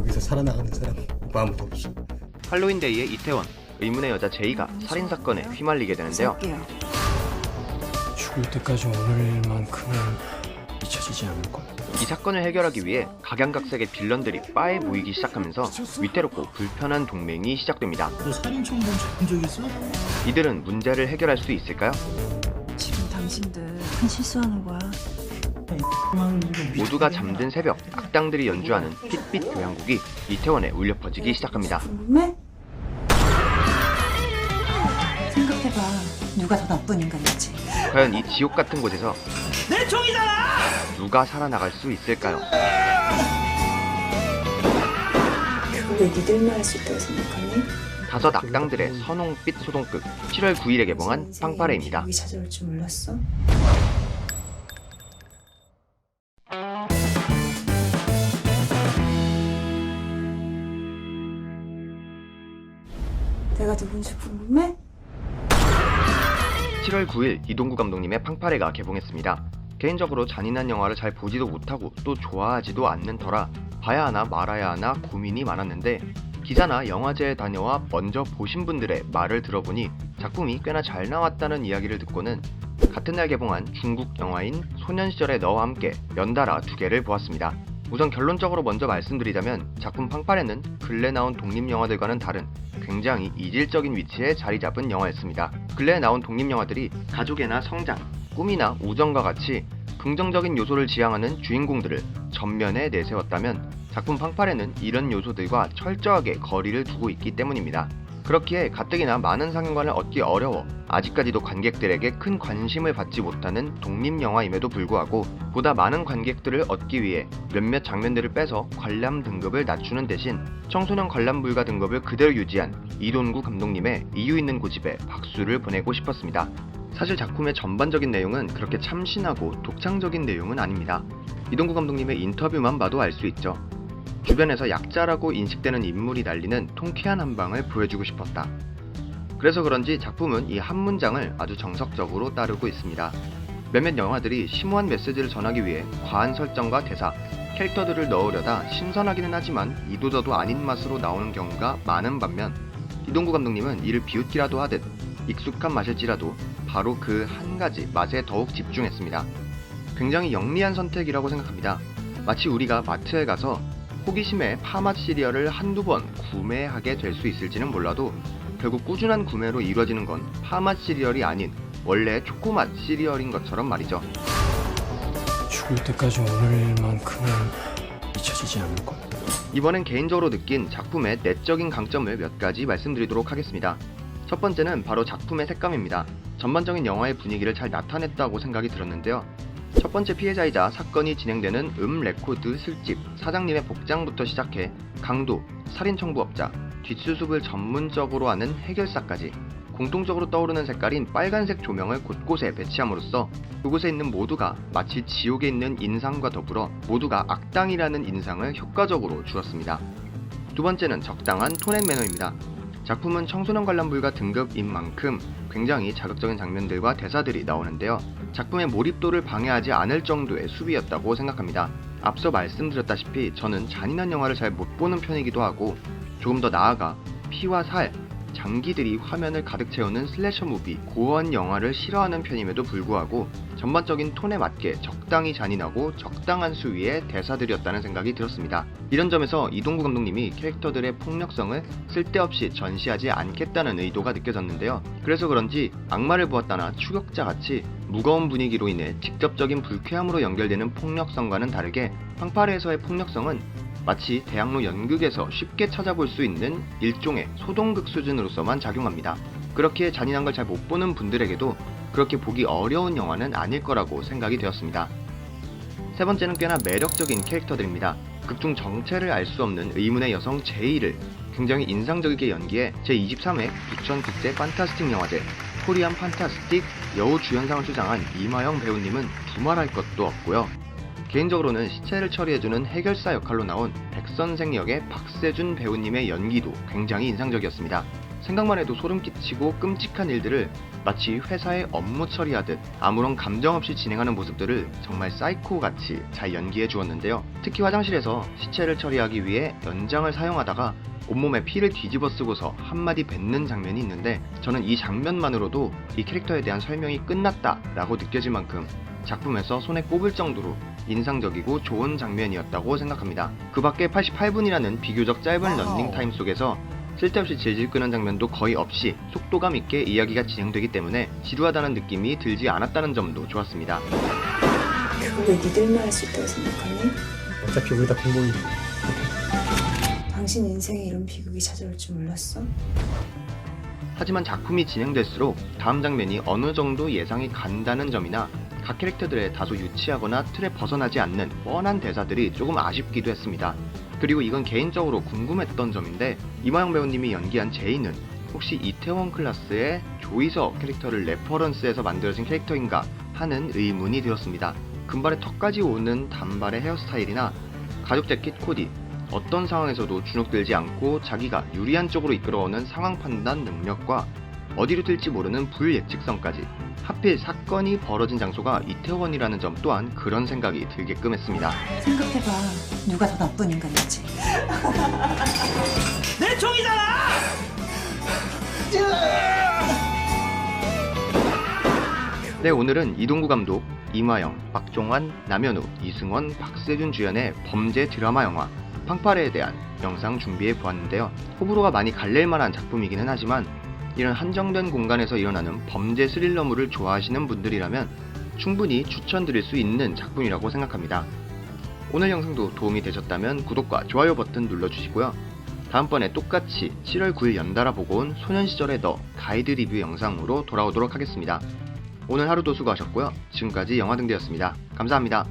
여기서 살아나가는 사람 아무도 없어. 할로윈데이의 이태원, 의문의 여자 제이가 살인사건에 휘말리게 되는데요. 죽을 때까지 오늘 일만큼은 잊혀지지 않을 거야. 이 사건을 해결하기 위해 각양각색의 빌런들이 바에 모이기 시작하면서 위태롭고 불편한 동맹이 시작됩니다. 너 살인총 본 적 있어? 이들은 문제를 해결할 수 있을까요? 지금 당신들 큰 실수하는 거야. 모두가 잠든 새벽, 악당들이 연주하는 핏빛 교향곡이 이태원에 울려 퍼지기 시작합니다. 궁금해? 생각해봐. 누가 더 나쁜 인간이지? 과연 이 지옥 같은 곳에서 내 총이잖아! 누가 살아나갈 수 있을까요? 그걸 왜 니들만 할 수 있다고 생각하니? 다섯 악당들의 선홍빛 소동극 7월 9일에 개봉한 빵빠레입니다. 여기 찾아올 줄 몰랐어? 내가 누군지 궁금해? 7월 9일 이동구 감독님의 팡파레가 개봉했습니다. 개인적으로 잔인한 영화를 잘 보지도 못하고 또 좋아하지도 않는 터라 봐야 하나 말아야 하나 고민이 많았는데 기자나 영화제에 다녀와 먼저 보신 분들의 말을 들어보니 작품이 꽤나 잘 나왔다는 이야기를 듣고는 같은 날 개봉한 중국 영화인 소년시절의 너와 함께 연달아 2개를 보았습니다. 우선 결론적으로 먼저 말씀드리자면 작품 팡파레는 근래 나온 독립영화들과는 다른 굉장히 이질적인 위치에 자리 잡은 영화였습니다. 근래에 나온 독립영화들이 가족애나 성장, 꿈이나 우정과 같이 긍정적인 요소를 지향하는 주인공들을 전면에 내세웠다면 작품 팡파레는 이런 요소들과 철저하게 거리를 두고 있기 때문입니다. 그렇기에 가뜩이나 많은 상영관을 얻기 어려워 아직까지도 관객들에게 큰 관심을 받지 못하는 독립영화임에도 불구하고 보다 많은 관객들을 얻기 위해 몇몇 장면들을 빼서 관람 등급을 낮추는 대신 청소년 관람 불가 등급을 그대로 유지한 이동구 감독님의 이유 있는 고집에 박수를 보내고 싶었습니다. 사실 작품의 전반적인 내용은 그렇게 참신하고 독창적인 내용은 아닙니다. 이동구 감독님의 인터뷰만 봐도 알 수 있죠. 주변에서 약자라고 인식되는 인물이 날리는 통쾌한 한방을 보여주고 싶었다. 그래서 그런지 작품은 이 한 문장을 아주 정석적으로 따르고 있습니다. 몇몇 영화들이 심오한 메시지를 전하기 위해 과한 설정과 대사, 캐릭터들을 넣으려다 신선하기는 하지만 이도저도 아닌 맛으로 나오는 경우가 많은 반면 이동구 감독님은 이를 비웃기라도 하듯 익숙한 맛일지라도 바로 그 한 가지 맛에 더욱 집중했습니다. 굉장히 영리한 선택이라고 생각합니다. 마치 우리가 마트에 가서 호기심에 파맛 시리얼을 한두 번 구매하게 될 수 있을지는 몰라도 결국 꾸준한 구매로 이루어지는 건 파맛 시리얼이 아닌 원래 초코맛 시리얼인 것처럼 말이죠. 죽을 때까지 오늘 일만큼은 잊혀지지 않을 거야. 이번엔 개인적으로 느낀 작품의 내적인 강점을 몇 가지 말씀드리도록 하겠습니다. 첫 번째는 바로 작품의 색감입니다. 전반적인 영화의 분위기를 잘 나타냈다고 생각이 들었는데요. 첫 번째 피해자이자 사건이 진행되는 레코드 술집 사장님의 복장부터 시작해 강도, 살인청부업자, 뒷수습을 전문적으로 하는 해결사까지 공통적으로 떠오르는 색깔인 빨간색 조명을 곳곳에 배치함으로써 그곳에 있는 모두가 마치 지옥에 있는 인상과 더불어 모두가 악당이라는 인상을 효과적으로 주었습니다. 두 번째는 적당한 톤 앤 매너입니다. 작품은 청소년 관람 불가 등급인 만큼 굉장히 자극적인 장면들과 대사들이 나오는데요. 작품의 몰입도를 방해하지 않을 정도의 수비였다고 생각합니다. 앞서 말씀드렸다시피 저는 잔인한 영화를 잘 못 보는 편이기도 하고 조금 더 나아가 피와 살, 장기들이 화면을 가득 채우는 슬래셔 무비, 고어한 영화를 싫어하는 편임에도 불구하고 전반적인 톤에 맞게 적당히 잔인하고 적당한 수위의 대사들이었다는 생각이 들었습니다. 이런 점에서 이동구 감독님이 캐릭터들의 폭력성을 쓸데없이 전시하지 않겠다는 의도가 느껴졌는데요. 그래서 그런지 악마를 보았다나 추격자 같이 무거운 분위기로 인해 직접적인 불쾌함으로 연결되는 폭력성과는 다르게 팡파레에서의 폭력성은 마치 대학로 연극에서 쉽게 찾아볼 수 있는 일종의 소동극 수준으로서만 작용합니다. 그렇게 잔인한 걸 잘 못 보는 분들에게도 그렇게 보기 어려운 영화는 아닐 거라고 생각이 되었습니다. 세 번째는 꽤나 매력적인 캐릭터들입니다. 극중 정체를 알 수 없는 의문의 여성 제이를 굉장히 인상적이게 연기해 제23회 부천국제 판타스틱 영화제 코리안 판타스틱 여우 주연상을 수상한 이마영 배우님은 두말할 것도 없고요. 개인적으로는 시체를 처리해주는 해결사 역할로 나온 백선생 역의 박세준 배우님의 연기도 굉장히 인상적이었습니다. 생각만 해도 소름 끼치고 끔찍한 일들을 마치 회사의 업무 처리하듯 아무런 감정 없이 진행하는 모습들을 정말 사이코같이 잘 연기해 주었는데요. 특히 화장실에서 시체를 처리하기 위해 연장을 사용하다가 온몸에 피를 뒤집어 쓰고서 한마디 뱉는 장면이 있는데, 저는 이 장면만으로도 이 캐릭터에 대한 설명이 끝났다 라고 느껴질 만큼 작품에서 손에 꼽을 정도로 인상적이고 좋은 장면이었다고 생각합니다. 그 밖에 88분이라는 비교적 짧은 런닝타임 속에서 쓸데없이 질질 끄는 장면도 거의 없이 속도감 있게 이야기가 진행되기 때문에 지루하다는 느낌이 들지 않았다는 점도 좋았습니다. 그걸 왜 니들만 할 수 있다고 생각하니? 어차피 우리 다 공무원이지. 당신 인생에 이런 비극이 찾아올 줄 몰랐어? 하지만 작품이 진행될수록 다음 장면이 어느 정도 예상이 간다는 점이나 각 캐릭터들의 다소 유치하거나 틀에 벗어나지 않는 뻔한 대사들이 조금 아쉽기도 했습니다. 그리고 이건 개인적으로 궁금했던 점인데, 이마영 배우님이 연기한 제이는 혹시 이태원 클라스의 조이서 캐릭터를 레퍼런스해서 만들어진 캐릭터인가 하는 의문이 들었습니다. 금발에 턱까지 오는 단발의 헤어스타일이나 가죽 재킷 코디, 어떤 상황에서도 주눅들지 않고 자기가 유리한 쪽으로 이끌어오는 상황 판단 능력과 어디로 튈지 모르는 불예측성까지, 하필 사건이 벌어진 장소가 이태원이라는 점 또한 그런 생각이 들게끔 했습니다. 생각해봐. 누가 더 나쁜 인간인지. 내 총이잖아! 네, 오늘은 이동구 감독, 이마영, 박종환, 남현우, 이승원, 박세준 주연의 범죄 드라마 영화 팡파레에 대한 영상 준비해 보았는데요. 호불호가 많이 갈릴 만한 작품이기는 하지만 이런 한정된 공간에서 일어나는 범죄 스릴러물을 좋아하시는 분들이라면 충분히 추천드릴 수 있는 작품이라고 생각합니다. 오늘 영상도 도움이 되셨다면 구독과 좋아요 버튼 눌러주시고요. 다음번에 똑같이 7월 9일 연달아 보고 온 소년시절의 너 가이드 리뷰 영상으로 돌아오도록 하겠습니다. 오늘 하루도 수고하셨고요. 지금까지 영화등대였습니다. 감사합니다.